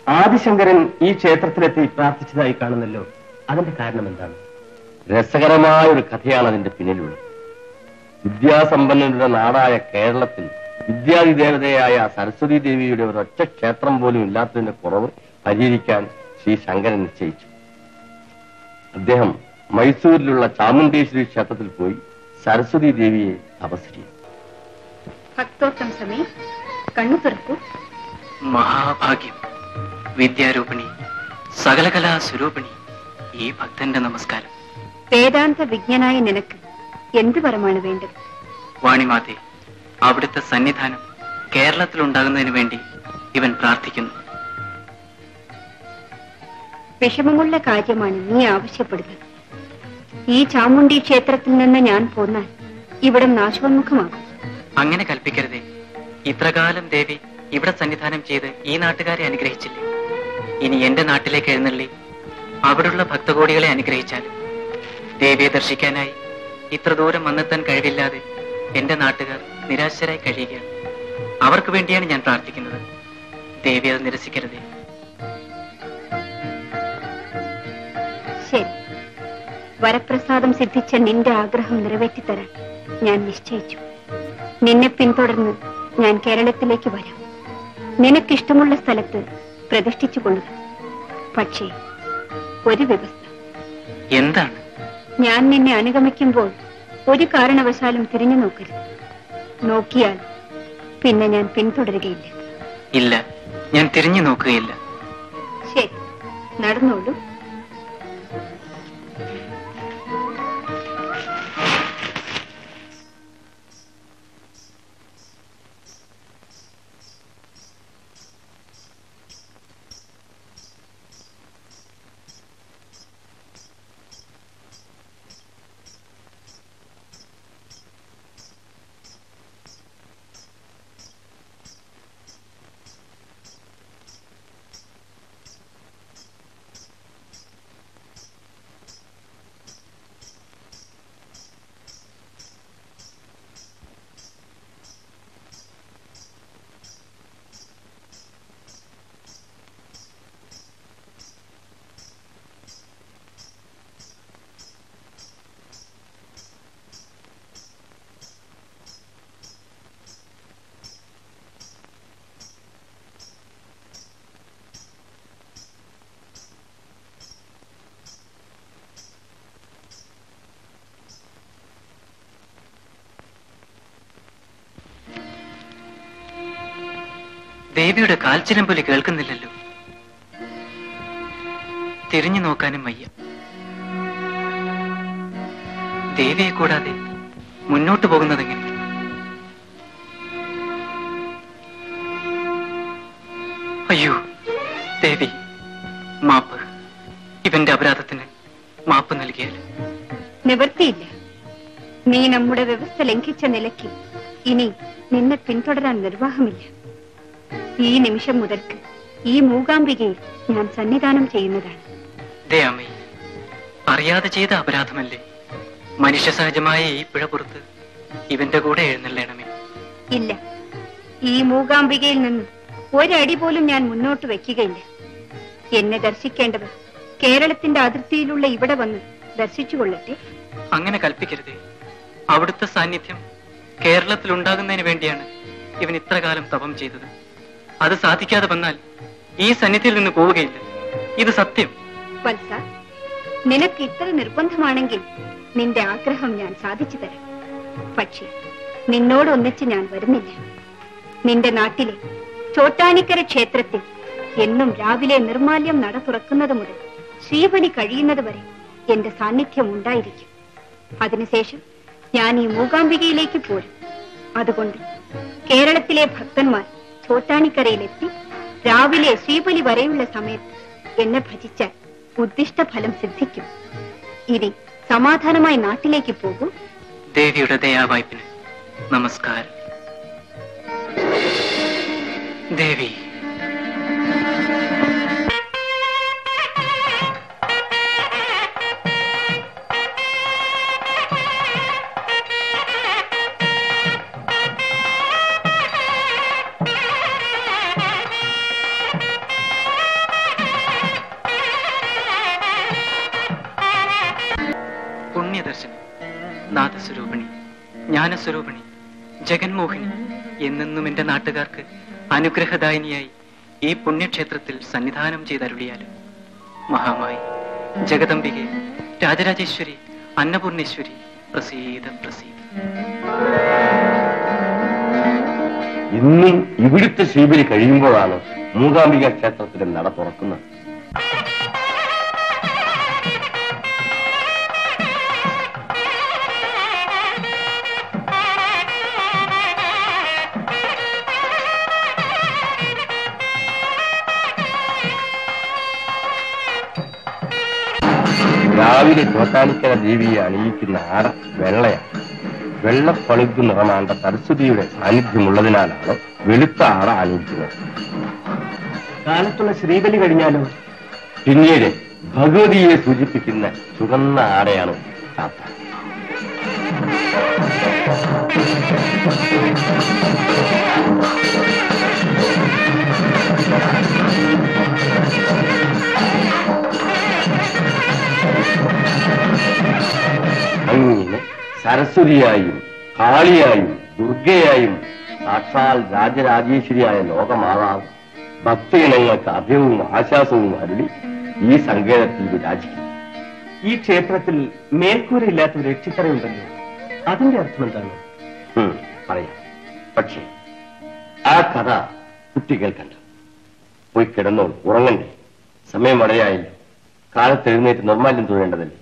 ആദിശങ്കരൻ ഈ ക്ഷേത്രത്തിലെത്തി പ്രാർത്ഥിച്ചതായി കാണുന്നല്ലോ, അതിന്റെ കാരണം എന്താണ്? രസകരമായ ഒരു കഥയാണ് അതിന്റെ പിന്നിലുള്ളത്. വിദ്യാസമ്പന്നരുടെ നാടായ കേരളത്തിൽ വിദ്യാധിദേവതയായ സരസ്വതി ദേവിയുടെ ഒരൊറ്റ ക്ഷേത്രം പോലും ഇല്ലാത്തതിന്റെ കുറവ് പരിഹരിക്കാൻ ശ്രീ ശങ്കരൻ നിശ്ചയിച്ചു. അദ്ദേഹം മൈസൂരിലുള്ള ചാമുണ്ടേശ്വരി ക്ഷേത്രത്തിൽ പോയി സരസ്വതി ദേവിയെ തപസ് ചെയ്തു. ഭക്തോത്തം സമയം കണ്ണു തുറക്കൂ. മഹാഭാഗ്യം. വിദ്യാരൂപിണി, സകലകലാ സ്വരൂപിണി, ഈ ഭക്തന്റെ നമസ്കാരം. വേദാന്ത വിജ്ഞനായ നിനക്ക് എന്ത് വരമാണ് വേണ്ടത്? വാണിമാതേ, അവിടുത്തെ സന്നിധാനം കേരളത്തിൽ ഉണ്ടാകുന്നതിന് വേണ്ടി ഇവൻ പ്രാർത്ഥിക്കുന്നു. വിഷമമുള്ള കാര്യമാണ് നീ ആവശ്യപ്പെടുന്നത്. ഈ ചാമുണ്ഡി ക്ഷേത്രത്തിൽ നിന്ന് ഞാൻ പോന്നാൽ ഇവിടം നാശോന്മുഖമാകും. അങ്ങനെ കൽപ്പിക്കരുതേ. ഇത്രകാലം ദേവി ഇവിടെ സന്നിധാനം ചെയ്ത് ഈ നാട്ടുകാരെ അനുഗ്രഹിച്ചില്ലേ? ഇനി എന്റെ നാട്ടിലേക്ക് എഴുന്നള്ളി അവിടുള്ള ഭക്തകോടികളെ അനുഗ്രഹിച്ചാലും ദേവിയെ ദർശിക്കാനായി ഇത്ര ദൂരം വന്നെത്താൻ കഴിവില്ലാതെ എന്റെ നാട്ടുകാർ നിരാശരായി കഴിയുകയാണ്. അവർക്ക് വേണ്ടിയാണ് ഞാൻ പ്രാർത്ഥിക്കുന്നത്. ദേവി അത് നിരസിക്കരുതേ. ശരി, വരപ്രസാദം സിദ്ധിച്ച നിന്റെ ആഗ്രഹം നിറവേറ്റിത്തരാൻ ഞാൻ നിശ്ചയിച്ചു. നിന്നെ പിന്തുടർന്ന് ഞാൻ കേരളത്തിലേക്ക് വരാം. നിനക്കിഷ്ടമുള്ള സ്ഥലത്ത് പ്രതിഷ്ഠിച്ചു കൊള്ളുക. പക്ഷേ ഒരു വ്യവസ്ഥ. എന്താണ്? ഞാൻ നിന്നെ അനുഗമിക്കുമ്പോൾ ഒരു കാരണവശാലും തിരിഞ്ഞു നോക്കരുത്. നോക്കിയാൽ പിന്നെ ഞാൻ പിന്തുടരുകയില്ല. ഇല്ല, ഞാൻ തിരിഞ്ഞു നോക്കുകയില്ല. ശരി, നടന്നോളൂ. ദേവിയുടെ കാൽച്ചിലമ്പൊലി കേൾക്കുന്നില്ലല്ലോ. തിരിഞ്ഞു നോക്കാനും വയ്യ. ദേവിയെ കൂടാതെ മുന്നോട്ട് പോകുന്നതെങ്ങനെ? അയ്യോ ദേവി, മാപ്പ്. ഇവന്റെ അപരാധത്തിന് മാപ്പ് നൽകിയാൽ നിവൃത്തിയില്ല. നീ നമ്മുടെ വ്യവസ്ഥ ലംഘിച്ച നിലയ്ക്ക് ഇനി നിന്നെ പിന്തുടരാൻ നിർവാഹമില്ല. ഈ നിമിഷം മുതൽക്ക് ഈ മൂകാംബികയിൽ ഞാൻ സന്നിധാനം ചെയ്യുന്നതാണ്. ദയാമേ, അറിയാതെ ചെയ്ത അപരാധമല്ലേ? മനുഷ്യ സഹജമായ ഈ പിഴ പുറത്ത് ഇവന്റെ കൂടെ എഴുന്നള്ളണമേ. ഇല്ല, ഈ മൂകാംബികയിൽ നിന്ന് ഒരടി പോലും ഞാൻ മുന്നോട്ട് വെക്കുകയില്ല. എന്നെ ദർശിക്കേണ്ടവർ കേരളത്തിന്റെ അതിർത്തിയിലുള്ള ഇവിടെ വന്ന് ദർശിച്ചുകൊള്ളട്ടെ. അങ്ങനെ കൽപ്പിക്കരുതേ. അവിടുത്തെ സാന്നിധ്യം കേരളത്തിൽ ഉണ്ടാകുന്നതിന് വേണ്ടിയാണ് ഇവൻ ഇത്രകാലം തപം ചെയ്തത്. അത് സാധിക്കാതെ വന്നാൽ ഈ സന്നിധിയിൽ നിന്ന് പോവുകയില്ല. ഇത് സത്യം. വത്സ, നിനക്ക് ഇത്ര നിർബന്ധമാണെങ്കിൽ നിന്റെ ആഗ്രഹം ഞാൻ സാധിച്ചു തരാം. പക്ഷേ നിന്നോടൊന്നിച്ച് ഞാൻ വരുന്നില്ല. നിന്റെ നാട്ടിലെ ചോട്ടാനിക്കര ക്ഷേത്രത്തിൽ എന്നും രാവിലെ നിർമാല്യം നട തുറക്കുന്നത് മുതൽ ശ്രീബലി കഴിയുന്നത് വരെ എന്റെ സാന്നിധ്യം ഉണ്ടായിരിക്കും. അതിനുശേഷം ഞാൻ ഈ മൂകാംബികയിലേക്ക് പോരും. അതുകൊണ്ട് കേരളത്തിലെ ഭക്തന്മാർ ചോട്ടാനിക്കരയിലെത്തി രാവിലെ ശ്രീബലി വരെയുള്ള സമയത്ത് എന്നെ ഭജിച്ചാൽ ഉദ്ദിഷ്ട ഫലം സിദ്ധിക്കും. ഇനി സമാധാനമായി നാട്ടിലേക്ക് പോകൂ. ദേവിയുടെ ദയാവായ്പിന് നമസ്കാരം. ദേവി, ജ്ഞാനസ്വരൂപിണി, ജഗന്മോഹിനി എന്നെന്നും എന്റെ നാട്ടുകാർക്ക് അനുഗ്രഹദായിനിയായി ഈ പുണ്യക്ഷേത്രത്തിൽ സന്നിധാനം ചെയ്തരുളിയാലും. മഹാമായി, ജഗദംബികെ, രാജരാജേശ്വരി, അന്നപൂർണേശ്വരി, പ്രസീദ പ്രസീദ. ഇന്നും ഇവിടുത്തെ ശീബലി കഴിയുമ്പോഴാണ് മൂകാംബിക ക്ഷേത്രത്തിന്റെ നട തുറക്കുന്നത്. രാവിലെ ചോട്ടാനിക്കര ദേവിയെ അണിയിക്കുന്ന ആട വെള്ളയാണ്. വെള്ളപ്പളുങ്ക് നിറമാണ്ട സരസ്വതിയുടെ സാന്നിധ്യമുള്ളതിനാലാണ് വെളുത്ത ആട അണിയിക്കുന്നത്. കാലത്തുള്ള ശ്രീബലി കഴിഞ്ഞാലോ? പിന്നീട് ഭഗവതിയെ സൂചിപ്പിക്കുന്ന ചുവന്ന ആടയാണ് ചാത്ത. അങ്ങനെ സരസ്വതിയായും കാളിയായും ദുർഗയായും സാക്ഷാൽ രാജരാജേശ്വരിയായ ലോകമാതാവ് ഭക്തജനങ്ങൾക്ക് അഭയവും ആശ്വാസവും അരുളി ഈ സങ്കേതത്തിൽ വിരാജിക്കും. ഈ ക്ഷേത്രത്തിൽ മേൽക്കൂരയില്ലാത്ത ഒരു രക്ഷിത്തറയുണ്ടല്ലോ, അതിന്റെ അർത്ഥം എന്താണ്? പറയാം. പക്ഷേ ആ കഥ കുട്ടി കേൾക്കണ്ട. പോയി കിടന്നോ, ഉറങ്ങണ്ടേ? സമയം വളരെയായില്ല. കാലത്ത് എഴുന്നേറ്റ് നിർമ്മാല്യം തൊഴേണ്ടതല്ലേ?